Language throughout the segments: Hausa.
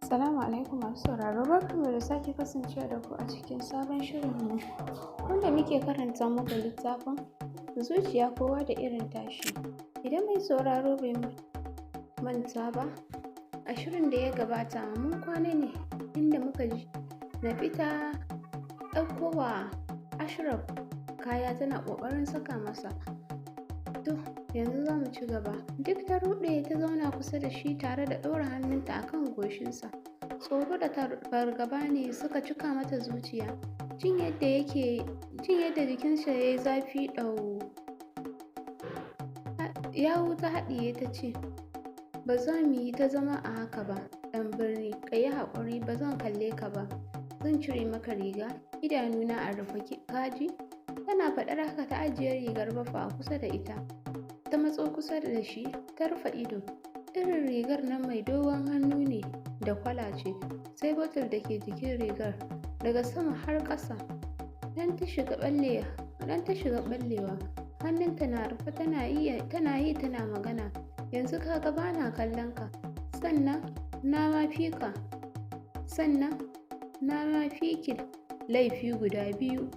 Assalamu alaikum masu sauraro, barkanmu da sake kasancewa da ku a cikin sabon shirinmu wanda muke karanta muku littafin zuciya kowa da irin tashi. Idan mai sauraro bai manta ba, a shirin da ya gabata mun kwana ne inda muka ji Nafita ɗauko wa Ashraf kaya tana ƙoƙarin saka masa. To, yanzu za mu ci gaba. Duk ta ruɗe ta zauna kusa da shi tare da ɗora hannunta a kan goshinsa. Tsoro da fargaba ne suka cika mata zuciya. Jin yadda jikinsa ya yi zafi ɗau. Yawu ta haɗiye ta ce, ba za mu yi ta zama a haka ba, ɗan birni, ka yi haƙuri, ba zan kalle ka ba. Zan cire maka riga, idanuna a rufe kaji. Tana faɗar haka ta ajiye rigar Baffa a kusa da ita. Ta matso kusa da shi, ta rufe ido. Irin rigar nan mai dogon hannu ne da kwala ce, sai botul da ke jikin rigar daga sama har ƙasa. Dan ta shiga ɓallewa. Hannunta na rufe tana yi tana magana. Yanzu kaga bana kallon ka. Sannan na ma fi ki laifi guda biyu.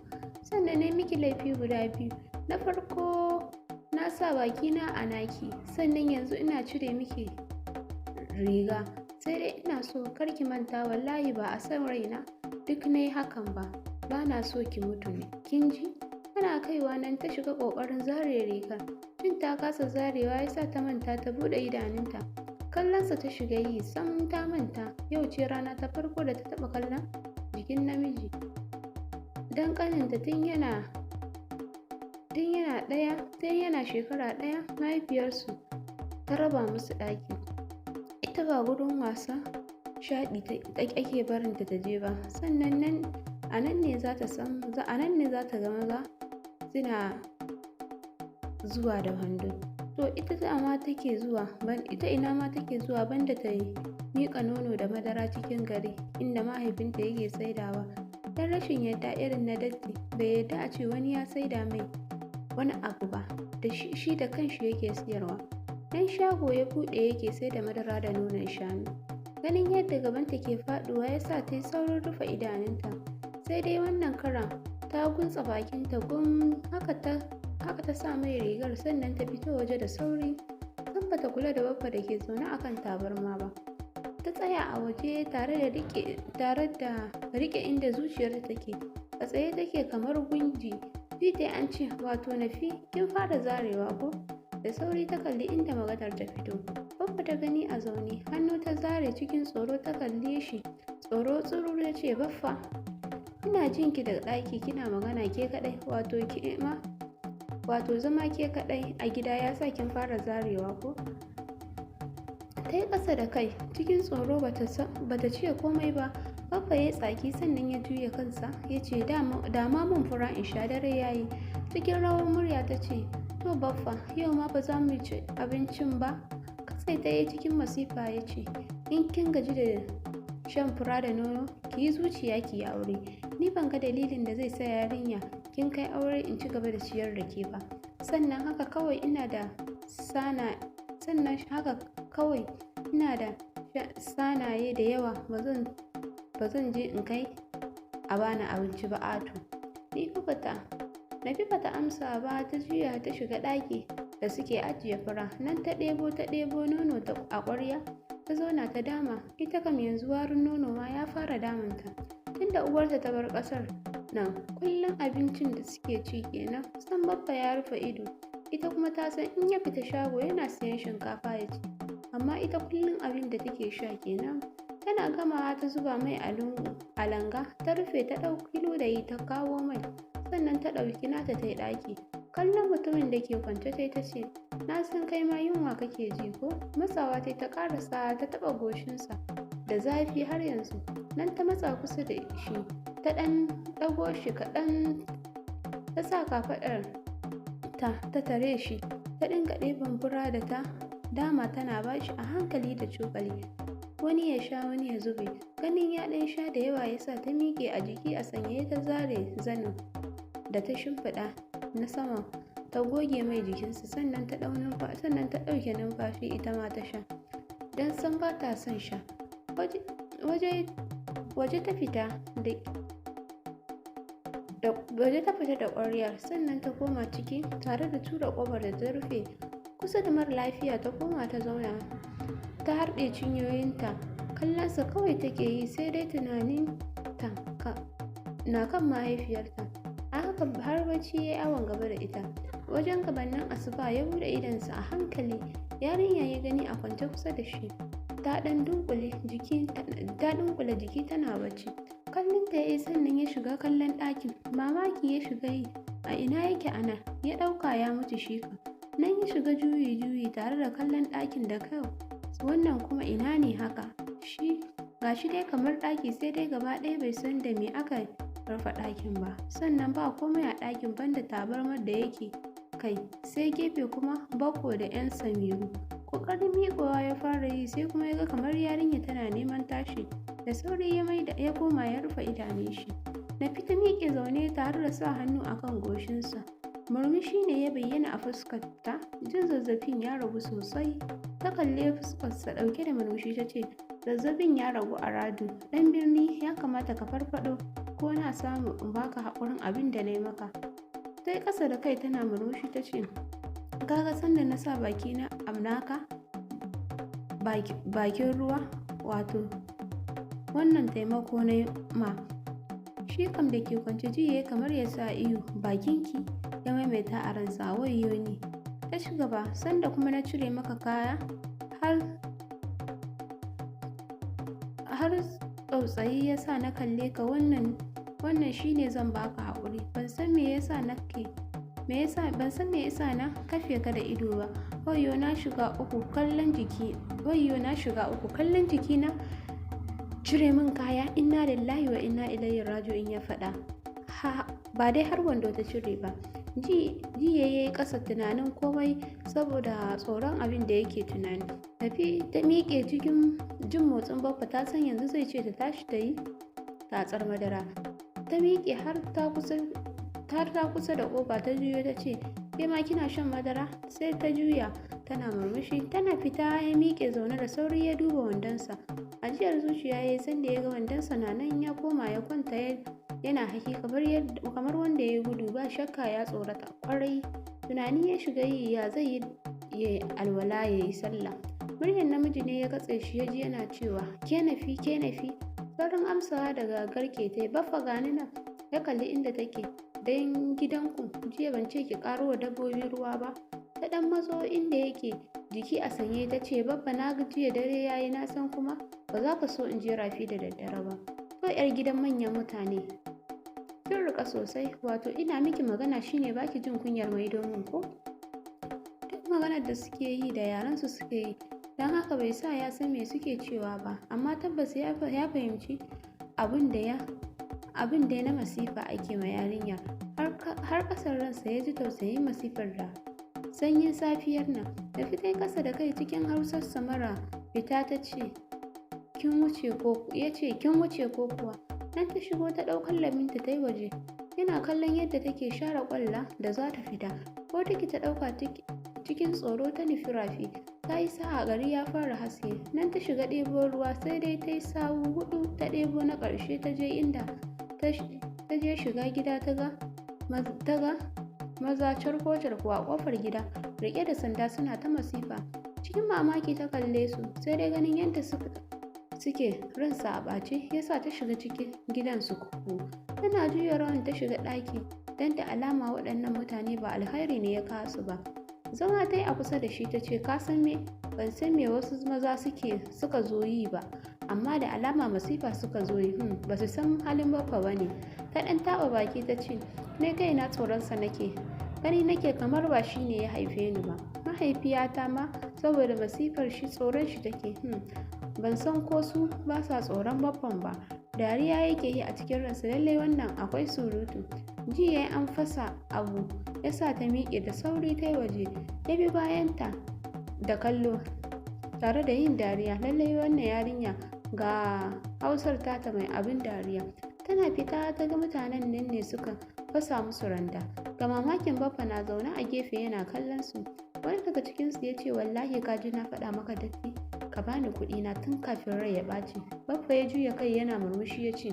Sannan na miki laifi guda biyu. Na farko na sa bakina a naki, sannan yanzu ina cire miki riga. Sai dai ina so kar ki manta wallahi ba a san raina duk nayi hakan ba. Bana so ki mutu ne. Kin ji? Tana kaiwa nan ta shiga ƙoƙarin zare rigar. Jin ta kasa zarewa ya sa ta manta ta buɗe idanunta. Kallonsa ta shiga yi sam ta manta. Yau ce rana ta farko da ta taɓa kallon jikin namiji. Dan ƙaninta tun yana shekara ɗaya mahaifiyarsu ta raba musu ɗaki. Ita ba gurin wasa shaɗi ake barinta ta je ba. Sannan a nan ne za ta ga maza suna zuwa da wando. To ita ina ma take zuwa banda ta miƙa nono da madara cikin gari inda mahaifinta yake saidawa. Dan rashin yadda irin na datti bai yadda a ce wani ya saida mai wani abu ba, da shi da kanshi yake siyarwa. Dan shago ya buɗe yake saida madara da nonon shanu. Ganin yadda gabanta ke faɗuwa ya sa ta yi saurin rufe idanunta. Sai dai wannan karan ta guntsa bakinta gum. Haka ta sa mai rigar sannan ta fito waje da sauri. San bata kula da Baffa da ke zaune a kan tabarma ba. Ta tsaya a waje tare da riƙe inda zuciyarta take. A tsaye take kamar gunji. Dai an ce, wato Nafi, kin fara zarewa ko? Da sauri ta kalli inda maganar ta fito. Baffa ta gani a zaune, hannu ta zare cikin tsoro ta kalle shi. Tsoro tsuru ya ce, Baffa, ina jin ki daga ɗaki kina magana ke kaɗai, wato zama ke kaɗai a gida ya sa kin fara zarewa ko? Ta yi ƙasa da kai, cikin tsoro bata ce komai ba. Baffa ya tsaki sannan ya juya kansa ya ce, dama mun fura in sha, dare yayi. Cikin rawar murya ta ce, to Baffa, yau ma ba za mu ci abincin ba? Kasai ta yi cikin masifa ya ce, in kin gaji da shan fura da nono, ki yi zuciya ki yi aure. Ni ban ga dalilin da zai sa yarinya kin kai aure in ci gaba da ciyar da ke ba. Sannan haka kawai ina da sanaye da yawa, ba zan je in kai a bani abinci ba ato. Nafi bata amsa ba. Ta juya ta shiga ɗaki da suke ajiye fura. Nan ta ɗebo nono a ƙwarya ta zauna ta dama. Ita kam yanzu warin nono ma ya fara damunta. Tunda uwarta ta bar ƙasar nan kullum abincin da suke ci kenan. San Baffa ya rufe ido. Ita kuma ta san in ya fita shago yana siyan shinkafa ya ci. Amma ita kullum abin da take sha kenan. Tana gamawa ta zuba mai a langa, ta rufe ta ɗauki ludayi ta kawo mai. Sannan ta ɗauki nata ta yi ɗaki. Kallon mutumin da ke kwance ta ce, na san kai ma yunwa kake ji ko? Matsawa ta ƙarasa ta taɓa goshinsa da zafi har yanzu. Nan ta matsa kusa da shi, ta ɗan ɗago shi kaɗan, ta sa kafaɗar ta tare shi, ta dinga ɗiban fura da ta dama tana bashi a hankali da cokali. Wani ya sha wani ya zube. Ganin ya ɗan sha da yawa ya sa ta miƙe a jiki a sanyaye ta zare zanin da ta shimfiɗa na sama ta goge mai jikinsa. Sannan ta ɗauke numfashi ita ma ta sha. Dan san ba ta son sha. waje ta fita da ƙwaryar, sannan ta koma ciki tare da tura ƙofar da ta rufe. Kusa da mara lafiya ta koma ta zauna, ta harɗe cinyoyinta, kallonsa kawai take yi, sai dai tunaninta na kan mahaifiyarta. A haka har bacci ya yi awon gaba da ita. Wajen gabanin asuba ya buɗe idonsa a hankali, yarinya ya gani a kwance kusa da shi, ta dunkule jiki tana bacci. Kallon ta yayi, sannan ya shiga kallon ɗakin. Mamaki ya shiga yi, a ina yake ana? Ya ɗauka ya mutu shi kam. Nan ya shiga juyi tare da kallon ɗakin da kyau. Wannan kuma ina ne haka? Gashi dai kamar ɗaki, sai dai gaba ɗaya bai san da me aka rufe ɗakin ba. Sannan ba komai a ɗakin banda tabarmar da yake kai, sai gefe kuma Bafo da 'yan Samiru. Ƙoƙarin miƙewa ya fara yi, sai kuma ya ga kamar yarinya tana neman tashi. Da sauri ya koma ya rufe idanun shi. Nafi ta miƙe zaune tare da sa hannu akan goshinsa. Murmushi ne ya bayyana a fuskarta, jin zazzafin ya ragu sosai. Ta kalle fuskarsa ɗauke da murmushi ta ce, zazzabin ya ragu a Radu, ɗan birni, ya kamata ka farfaɗo, ko na samu in baka haƙurin abin da na yi maka. Ta yi ƙasa da kai tana murmushi ta ce, kaga sanda na sa bakina a naka bakin ruwa, wato wannan taimako na ma. Shi kam da ke kwance jiya kamar ya sa iyo, bakinki, ya maimaita a ransa, wayyo ni. Ta ci gaba, sanda kuma na cire maka kaya har tsautsayi ya sa na kalle ka, wannan shine zan baka haƙuri. Ban san me yasa na kafe ka da ido ba. Wayyo na shiga uku, kallon jiki na cire min kaya. Inna lillahi wa inna ilaihi raji'un, ya faɗa. Ba dai har wando ta cire ba. Ji yayi ƙasa tunanin komai saboda tsoron abin da yake tunani. Tafi ta miƙe cikin jin motsin Baffa, ta san yanzu zai ce ta tashi ta yi tatsar madara. Ta miƙe har ta kusa da ƙofa, ta juyo ta ce, ke ma kina shan madara? Sai ta juya tana murmushi. Tana fita ya miƙe zaune, da sauri ya duba wandonsa. Ajiyar zuciya ya yi sanda ya ga wandonsa na nan, ya koma ya kwanta yana haki kamar wanda ya gudu. Ba shakka ya tsorata ƙwarai. Tunani ya shiga yi, ya zai yi alwala ya yi sallah. Muryar namiji ne ya katse shi, ya ji yana cewa, ke nafi. Saurin amsawa daga garke ta yi, Baffa gani nan. Ya kalli inda take, dan gidanku jiya ban ce ki ƙaro wa dabbobi ruwa ba. Ta ɗan matso inda yake, jiki a sanye ta ce, Baffa na ga jiya dare yayi, na san kuma ba za ka so in je rafi da daddare ba. To 'yar gidan manyan mutane, kin rika sosai, wato ina miki magana shine baki jin kunyar mai domin ko? Duk maganar da suke yi da yarensu suke yi, don haka bai sa ya san me suke cewa ba, amma tabbas ya fahimci abin da ya na masifa ake ma yarinya. Har ƙasar ransa ya ji tausayin masifar da sanyin safiyar nan. Da fitai ƙasa da kai cikin hausarsa mara fita ta ce, kin wuce ko kuwa? Nan ta shigo ta ɗaukar laminta ta yi waje. Yana kallon yadda take share ƙwalla da za ta fita. Ko take ta ɗauka cikin tsoro ta nufi rafi. Ta yi sa'a gari ya fara haske. Nan ta shiga ɗebo ruwa, sai dai ta yi sawu 4 ta ɗebo na ƙarshe. Ta je inda ta je shiga gida, ta ga maza carko-carko a ƙofar gida, riƙe da sanda suna ta masifa. Cikin mamaki ta kalle su, sai dai ganin yadda suke ransa a ɓace ya sa ta shiga cikin gidan su kuku. Tana juya rawan ta shiga ɗaki, don da alama waɗannan mutane ba alkhairi ne ya kawo su ba. Zama ta yi a kusa da shi ta ce, ka san me? Ban san me wasu maza suka zo yi ba, amma da alama masifa suka zo yi. Ba su san halin Baffa ba ne. Ta ɗan taɓa baki ta ce, ne kaina tsoronsa nake, gani nake kamar ba shi ne ya haife ni ba. Mahaifiyata ma saboda masifar shi tsoron shi take. Ban san ko su ba sa tsoron Baffan ba. Dariya yake yi a cikin ransa, lallai wannan akwai surutu. Ji yayi an fasa abu, ya sa ta miƙe da sauri ta yi waje. Ya bi bayanta da kallo tare da yin dariya. Lallai wannan yarinya ga hausar tata mai abin dariya. Tana fita ta ga mutanen nan ne suka fasa musu randa. Ga mamakin Baffa na zaune a gefe yana kallon su. Wani daga cikinsu ya ce, wallahi ka ji na faɗa maka dafi, ka bani kuɗi na tun kafin rai ya ɓaci. Baffa ya juya kai yana murmushi ya ce,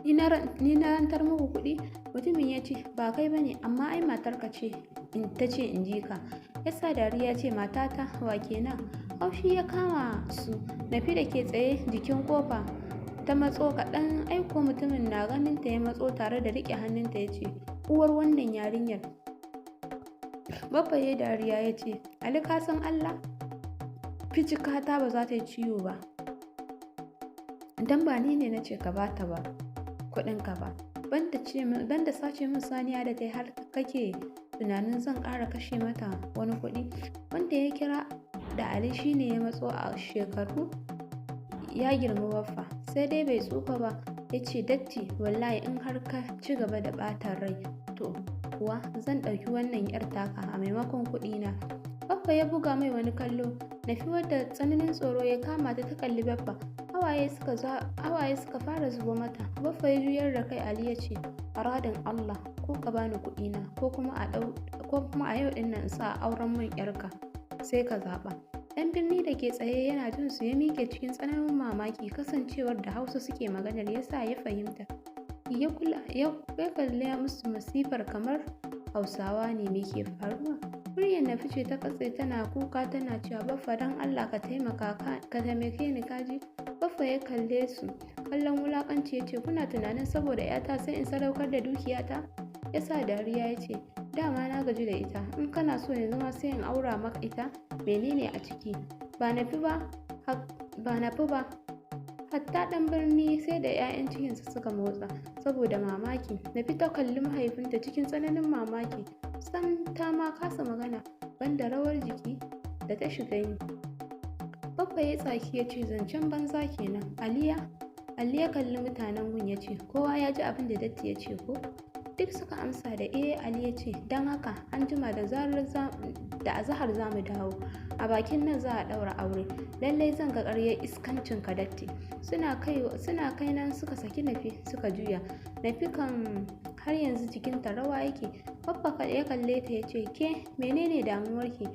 ni na rantar muku kuɗi? Mutumin ya ce, ba kai bane, amma ai matarka ce ta ce in ji ka. Yasa dariya ce, matata wa kenan? Haushi ya kama su. Nafi da ke tsaye jikin kofa ta matso kaɗan, aiko mutumin na ganin ta ya matso tare da riƙe hannunta ya ce, uwar wannan yarinyar. Baffa ya dariya ya ce, Ali ka san Allah? Ficikata ba za ta yi ciwo ba. Dan ba ni ne na ce ka bata ba kuɗinka ba. Banda sace min saniya da ta har kake tunanin zan ƙara kashe mata wani kuɗi. Wanda ya kira da Ali shine ya matso a shekaru ya girma Baffa, sai dai bai tsufa ba. Ya ce, datti wallahi in har ka ci gaba da ɓatan rai to kuwa zan ɗauki wannan 'yar taka a maimakon kuɗina. Baffa ya buga mai wani kallo. Nafi wadda tsananin tsoro ya kama ta kalli Baffa. Hawaye suka fara zubo mata. Baffa ya juyar da kai. Ali ya ce, faradin Allah, ko ka bani kuɗina ko kuma a yau ɗin nan sa auren mun 'yarka, sai ka zaɓa. Ɗan birni da ke tsaye yana jin su ya miƙe cikin tsananin mamaki, kasancewar da Hausa suke maganar yasa ya fahimta. Ya kalle musu masifar kamar Hausawa ne. Me ke faruwa? Muryar Nafi ce ta katse tana kuka tana cewa, Baffa dan Allah ka taimake ni kaji. Baffa ya kalle su kallon wulakanci ya ce, kuna tunanin saboda 'yata sai in sadaukar da dukiyata? Ya sa dariya ya ce, dama na gaji da ita, in kana so yanzu ma sai in aura maka ita. Menene a ciki? Ba Nafi ba. Hatta ɗan birni sai da 'ya'yan cikinsa suka motsa saboda mamaki. Nafi ta kalli mahaifinta cikin tsananin mamaki. Sam ta ma kasa magana banda rawar jiki da ta shiga yi. Baffa ya tsaki ya ce, zancen banza kenan. Ali ya kalli mutanen gun ya ce, kowa ya ji abin da datti ya ce ko? Duk suka amsa da Ali ya ce, don haka an jima da azahar za mu dawo. A bakin nan za a ɗaura aure. Lallai zan ga ƙaryar iskancin ka datti. Suna kai nan suka saki Nafi suka juya. Nafi kan har yanzu jikinta rawa yake. Baffa ya kalle ta ya ce, ke menene damuwarki?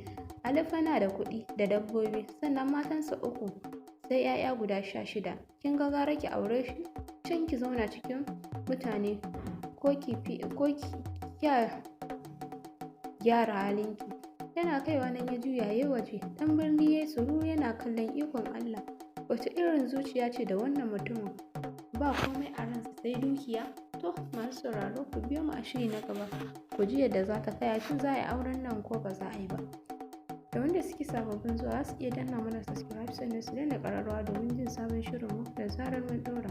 Ali fa na da kuɗi da dabbobi, sannan matansa 3 sai 'ya'ya guda 16. Kin ga gara ki aure shi can ki zauna cikin mutane ko ki gyara halinki. Yana kaiwa nan ya juya ya waje. Dan birni ya suru yana kallon ikon Allah. Wace irin zuciya ce da wannan mutumin? Ba komai a ransa sai dukiya. To masu sauraro, ku biyo mu a shiri na gaba ku ji yadda za ta kaya, shin za a yi auren nan ko ba za a yi ba. Da wanda suke sababbin zuwa su iya danna mana subscribe sannan su danna ƙararrawa domin jin sabon shirinmu da zarar mun ɗora.